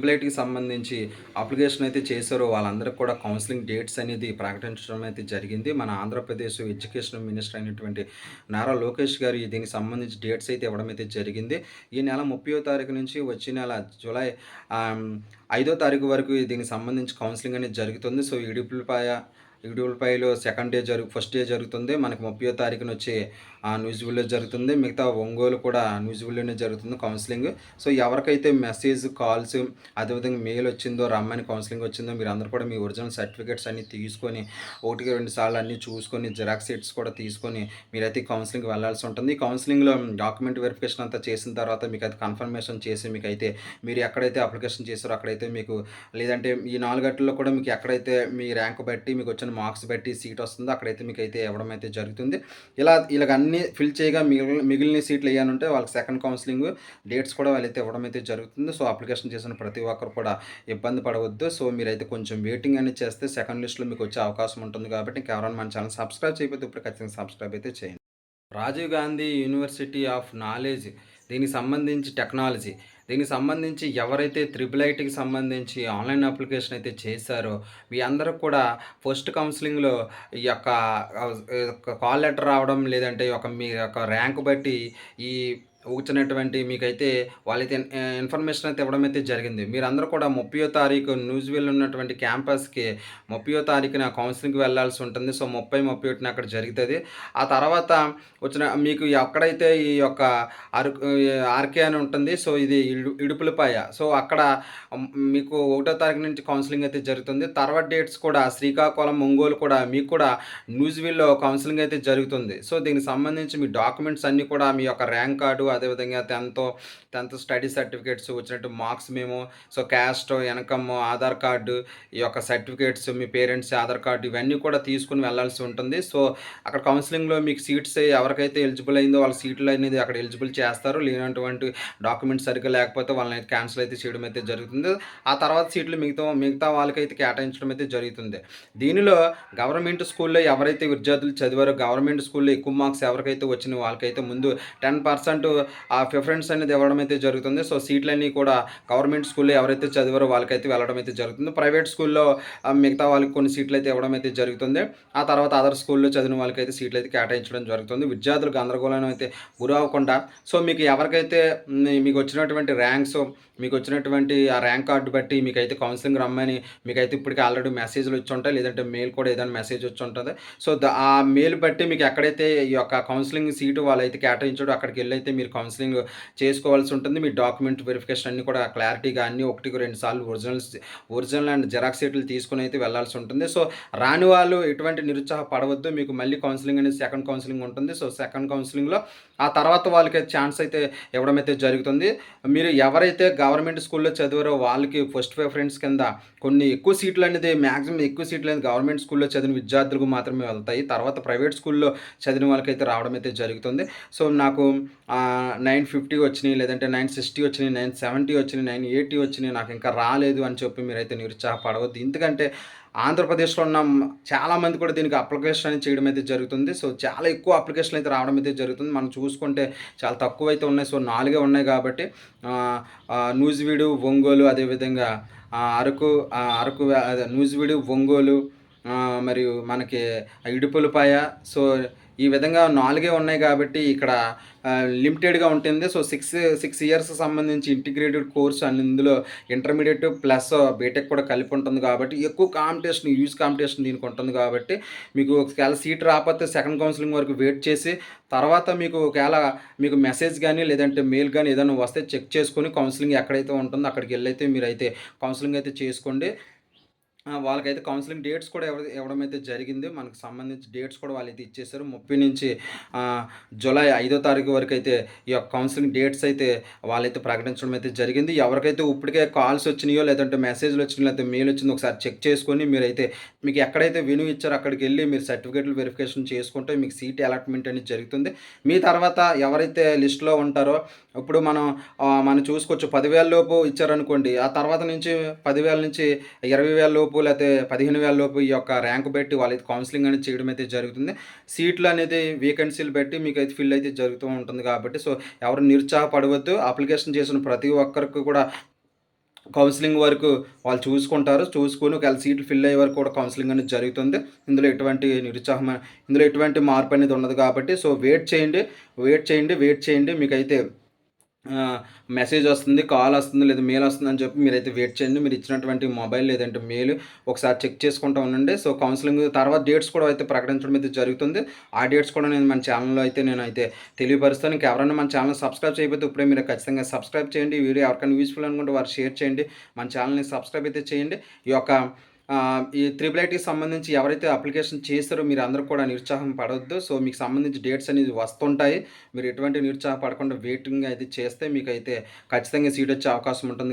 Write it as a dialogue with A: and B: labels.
A: Triple ఐటీకి సంబంధించి application అయితే చేశారో వాళ్ళందరికీ కూడా కౌన్సిలింగ్ డేట్స్ అనేది ప్రకటించడం అయితే జరిగింది. మన ఆంధ్రప్రదేశ్ ఎడ్యుకేషన్ మినిస్టర్ అయినటువంటి నారా లోకేష్ గారు దీనికి సంబంధించి డేట్స్ అయితే ఇవ్వడం అయితే జరిగింది. ఈ నెల 30వ తారీఖు నుంచి వచ్చే నెల జూలై 5వ తారీఖు వరకు దీనికి సంబంధించి కౌన్సిలింగ్ అనేది జరుగుతుంది. సో, ఇడుపులపాయలో ఫస్ట్ డే జరుగుతుంది. మనకి 30వ తారీఖున వచ్చి నూజివీడులో జరుగుతుంది. మిగతా ఒంగోలు కూడా నూజివీడులోనే జరుగుతుంది కౌన్సిలింగ్. సో, ఎవరికైతే మెసేజ్, కాల్స్ అదేవిధంగా మెయిల్ వచ్చిందో, రమ్మని కౌన్సిలింగ్ వచ్చిందో మీరందరూ కూడా మీ ఒరిజినల్ సర్టిఫికేట్స్ అన్నీ తీసుకొని 1కి 2 సార్లు అన్నీ చూసుకొని జిరాక్స్ షీట్స్ కూడా తీసుకొని మీరైతే కౌన్సిలింగ్‌కి వెళ్ళాల్సి ఉంటుంది. ఈ కౌన్సిలింగ్‌లో డాక్యుమెంట్ వెరిఫికేషన్ అంతా చేసిన తర్వాత మీకైతే కన్ఫర్మేషన్ చేసి మీకైతే మీరు ఎక్కడైతే అప్లికేషన్ చేశారో అక్కడైతే మీకు, లేదంటే ఈ 4 గంటల్లో కూడా మీకు ఎక్కడైతే మీ ర్యాంక్ బట్టి మీకు వచ్చిన మార్క్స్ బట్టి సీట్ వస్తుందో అక్కడైతే మీకైతే ఇవ్వడం అయితే జరుగుతుంది. ఇలాగ అన్నీ ఫిల్ చేయగా మిగిలిన సీట్లు ఏయనుంటే వాళ్ళకి సెకండ్ కౌన్సిలింగ్ డేట్స్ కూడా వాళ్ళైతే ఇవ్వడం అయితే జరుగుతుంది. సో, అప్లికేషన్ చేసిన ప్రతి ఒక్కరు కూడా ఇబ్బంది పడవద్దు. సో, మీరైతే కొంచెం వెయిటింగ్ అనేది చేస్తే సెకండ్ లిస్ట్‌లో మీకు వచ్చే అవకాశం ఉంటుంది కాబట్టి ఇంకెవరైనా మన ఛానల్ సబ్స్క్రైబ్ చేయకపోతే ఇప్పుడు ఖచ్చితంగా సబ్స్క్రైబ్ అయితే చేయండి. Rajiv Gandhi university of knowledge దీనికి సంబంధించి టెక్నాలజీ, దీనికి సంబంధించి ఎవరైతే త్రిబుల్ ఐటీకి సంబంధించి ఆన్లైన్ అప్లికేషన్ అయితే చేశారో మీ అందరూ కూడా ఫస్ట్ కౌన్సిలింగ్లో ఈ యొక్క కాల్ లెటర్ రావడం, లేదంటే మీ యొక్క ర్యాంక్ బట్టి ఈ వచ్చినటువంటి మీకైతే వాళ్ళైతే ఇన్ఫర్మేషన్ అయితే ఇవ్వడం అయితే జరిగింది. మీరందరూ కూడా 30వ తారీఖు నూజివీడులో ఉన్నటువంటి క్యాంపస్‌కి 30వ తారీఖున కౌన్సిలింగ్‌కి వెళ్ళాల్సి ఉంటుంది. సో, 30, 31 అక్కడ జరుగుతది. ఆ తర్వాత మీకు ఎక్కడైతే ఈ యొక్క ఆర్‌కే అని ఉంటుంది. సో, ఇది ఇడుపులపాయ. సో, అక్కడ మీకు 1వ తారీఖు నుంచి కౌన్సిలింగ్ అయితే జరుగుతుంది. తర్వాత డేట్స్ కూడా శ్రీకాకుళం, ఒంగోలు కూడా మీకు కూడా నూజివీడులో కౌన్సిలింగ్ అయితే జరుగుతుంది. సో, దీనికి సంబంధించి మీ డాక్యుమెంట్స్ అన్నీ కూడా మీ యొక్క ర్యాంక్ కార్డు, అదేవిధంగా 10థ్ స్టడీ సర్టిఫికేట్స్ వచ్చినట్టు marks memo, so caste, income, Aadhaar card, ఈ యొక్క సర్టిఫికేట్స్, మీ పేరెంట్స్ ఆధార్ కార్డు ఇవన్నీ కూడా తీసుకుని వెళ్ళాల్సి ఉంటుంది. సో, అక్కడ కౌన్సిలింగ్‌లో మీకు సీట్స్ ఎవరికైతే ఎలిజిబుల్ అయిందో వాళ్ళ సీట్లు అనేది అక్కడ ఎలిజిబుల్ చేస్తారు. లేనటువంటి డాక్యుమెంట్స్ సరిగ్గా లేకపోతే వాళ్ళని క్యాన్సిల్ అయితే చేయడం అయితే జరుగుతుంది. ఆ తర్వాత సీట్లు మిగతా వాళ్ళకైతే కేటాయించడం అయితే జరుగుతుంది. దీనిలో గవర్నమెంట్ స్కూల్‌లో ఎవరైతే విద్యార్థులు చదివారో, గవర్నమెంట్ స్కూల్‌లో ఎక్కువ మార్క్స్ ఎవరికైతే వచ్చినాయో వాళ్ళకైతే ముందు 10% ప్రిఫరెన్స్ అనేది ఇవ్వడం అయితే జరుగుతుంది. సో, సీట్లన్నీ కూడా గవర్నమెంట్ స్కూల్‌లో ఎవరైతే చదివారో వాళ్ళకైతే వెళ్ళడం అయితే జరుగుతుంది. ప్రైవేట్ స్కూల్‌లో మిగతా వాళ్ళకి కొన్ని సీట్లు అయితే ఇవ్వడం అయితే జరుగుతుంది. ఆ తర్వాత అదర్ స్కూల్‌లో చదివిన వాళ్ళకైతే సీట్లు అయితే కేటాయించడం జరుగుతుంది. విద్యార్థులు గందరగోళం అయితే గురవ్వకుండా, సో, మీకు ఎవరికైతే మీకు వచ్చినటువంటి ర్యాంక్స్, మీకు వచ్చినటువంటి ఆ ర్యాంక్ కార్డు బట్టి మీకైతే కౌన్సిలింగ్ రమ్మని మీకైతే ఇప్పటికే ఆల్రెడీ మెసేజ్‌లు వచ్చి ఉంటాయి. లేదంటే మెయిల్ కూడా ఏదైనా మెసేజ్ వచ్చి ఉంటుంది. సో, ఆ మెయిల్ బట్టి మీకు ఎక్కడైతే ఈ యొక్క కౌన్సిలింగ్ సీటు వాళ్ళైతే కేటాయించాడో అక్కడికి వెళ్ళైతే మీరు కౌన్సిలింగ్ చేసుకోవాల్సి ఉంటుంది. మీ డాక్యుమెంట్ వెరిఫికేషన్ అన్నీ కూడా క్లారిటీగా అన్నీ 1కి 2 సార్లు ఒరిజినల్ అండ్ జిరాక్స్ షీట్లు తీసుకొని అయితే వెళ్ళాల్సి ఉంటుంది. సో, రాని వాళ్ళు ఎటువంటి నిరుత్సాహపడవద్దు. మీకు మళ్ళీ కౌన్సిలింగ్ అనేది సెకండ్ కౌన్సిలింగ్ ఉంటుంది. సో, సెకండ్ కౌన్సిలింగ్‌లో ఆ తర్వాత వాళ్ళకి ఛాన్స్ అయితే ఇవ్వడం అయితే జరుగుతుంది. మీరు ఎవరైతే గవర్నమెంట్ స్కూల్‌లో చదివారో వాళ్ళకి ఫస్ట్ ప్రిఫరెన్స్ కింద కొన్ని ఎక్కువ సీట్లు అనేది, మ్యాక్సిమం ఎక్కువ సీట్లు అనేది గవర్నమెంట్ స్కూల్‌లో చదివిన విద్యార్థులకు మాత్రమే వెళ్తాయి. తర్వాత ప్రైవేట్ స్కూల్‌లో చదివిన వాళ్ళకైతే రావడం అయితే జరుగుతుంది. సో, నాకు 950 వచ్చినాయి, లేదంటే 960 వచ్చినాయి, 970 వచ్చినాయి, 980 వచ్చినాయి, నాకు ఇంకా రాలేదు అని చెప్పి మీరైతే నిరుత్సాహపడవద్దు. ఎందుకంటే ఆంధ్రప్రదేశ్‌లో ఉన్న చాలామంది కూడా దీనికి అప్లికేషన్ అనేది చేయడం అయితే జరుగుతుంది. సో, చాలా ఎక్కువ అప్లికేషన్లు అయితే రావడం అయితే జరుగుతుంది. మనం చూసుకుంటే చాలా తక్కువైతే ఉన్నాయి. సో, 4 ఉన్నాయి కాబట్టి నూజివీడు, ఒంగోలు, అదేవిధంగా అరకు అదే నూజివీడు, ఒంగోలు, మరియు మనకి ఇడుపులపాయ. సో, ఈ విధంగా 4 ఉన్నాయి కాబట్టి ఇక్కడ లిమిటెడ్‌గా ఉంటుంది. సో, 6 ఇయర్స్ సంబంధించి ఇంటిగ్రేటెడ్ కోర్స్ అండ్ ఇందులో ఇంటర్మీడియేట్ ప్లస్ బీటెక్ కూడా కలిపి ఉంటుంది కాబట్టి ఎక్కువ కాంపిటీషన్, హ్యూజ్ కాంపిటీషన్ దీనికి ఉంటుంది కాబట్టి మీకు ఒకవేళ సీట్ రాకపోతే సెకండ్ కౌన్సిలింగ్ వరకు వెయిట్ చేసి తర్వాత మీకు మెసేజ్ కానీ, లేదంటే మెయిల్ కానీ ఏదైనా వస్తే చెక్ చేసుకొని కౌన్సిలింగ్ ఎక్కడైతే ఉంటుందో అక్కడికి వెళ్ళైతే మీరైతే కౌన్సిలింగ్ అయితే చేసుకోండి. వాళ్ళకైతే కౌన్సిలింగ్ డేట్స్ కూడా ఇవ్వడం అయితే జరిగింది. మనకు సంబంధించి డేట్స్ కూడా వాళ్ళైతే ఇచ్చేసారు. 30 నుంచి జూలై 5వ తారీఖు వరకు అయితే ఈ యొక్క కౌన్సిలింగ్ డేట్స్ అయితే వాళ్ళైతే ప్రకటించడం అయితే జరిగింది. ఎవరికైతే ఇప్పటికే కాల్స్ వచ్చినాయో, లేదంటే మెసేజ్‌లు వచ్చినాయో, లేకపోతే మెయిల్ వచ్చిందో ఒకసారి చెక్ చేసుకొని మీరైతే మీకు ఎక్కడైతే వెన్యూ ఇచ్చారో అక్కడికి వెళ్ళి మీరు సర్టిఫికేట్లు వెరిఫికేషన్ చేసుకుంటే మీకు సీట్ అలాట్మెంట్ అనేది జరుగుతుంది. మీ తర్వాత ఎవరైతే లిస్ట్‌లో ఉంటారో ఇప్పుడు మనం చూసుకోవచ్చు 10,000 లోపు ఇచ్చారనుకోండి. ఆ తర్వాత నుంచి 10,000 నుంచి 20,000 లోపు, లేకపోతే 15,000 లోపు ఈ యొక్క ర్యాంక్ బట్టి వాళ్ళైతే కౌన్సిలింగ్ అనేది చేయడం అయితే జరుగుతుంది. సీట్లు అనేది వేకెన్సీలు బట్టి మీకైతే ఫిల్ అయితే జరుగుతూ ఉంటుంది కాబట్టి, సో, ఎవరు నిరుత్సాహపడవద్దు. అప్లికేషన్ చేసిన ప్రతి ఒక్కరికి కూడా కౌన్సెలింగ్ వరకు వాళ్ళు చూసుకుంటారు. చూసుకొని ఒకవేళ సీట్లు ఫిల్ అయ్యే వరకు కూడా కౌన్సెలింగ్ అనేది జరుగుతుంది. ఇందులో ఎటువంటి ఇందులో ఎటువంటి మార్పనేది ఉండదు కాబట్టి సో వెయిట్ చేయండి. వెయిట్ చేయండి. మీకైతే మెసేజొస్తుంది, కాలొస్తుంది లేదా మెయిలొస్తుందని చెప్పి మీరైతే వెయిట్ చేయండి. మీరు ఇచ్చినటువంటి మొబైల్ లేదంటే మెయిల్ ఒకసారి చెక్ చేసుకుంటూ ఉండండి. సో, కౌన్సెలింగ్ తర్వాత డేట్స్ కూడా అయితే ప్రకటించడం అయితే జరుగుతుంది. ఆ డేట్స్ కూడా నేను మన ఛానెల్‌లో అయితే నేనైతే తెలియపరుస్తాను. ఇంకెవరైనా మన ఛానెల్ సబ్స్క్రైబ్ చేయకపోతే ఇప్పుడే మీరు ఖచ్చితంగా సబ్స్క్రైబ్ చేయండి. ఈ వీడియో ఎవరికైనా యూజ్‌ఫుల్ అనుకుంటే వారు షేర్ చేయండి. మన ఛానెల్‌ని సబ్స్క్రైబ్ అయితే చేయండి. ఈ యొక్క ఈ త్రిపుల్ ఐటీకి సంబంధించి ఎవరైతే అప్లికేషన్ చేసారో మీరందరూ కూడా నిరుత్సాహం పడొద్దు. సో, మీకు సంబంధించి డేట్స్ అనేది వస్తుంటాయి. మీరు ఎటువంటి నిరుత్సాహపడకుండా వెయిటింగ్ అయితే చేస్తే మీకైతే ఖచ్చితంగా సీటొచ్చే అవకాశం ఉంటుంది.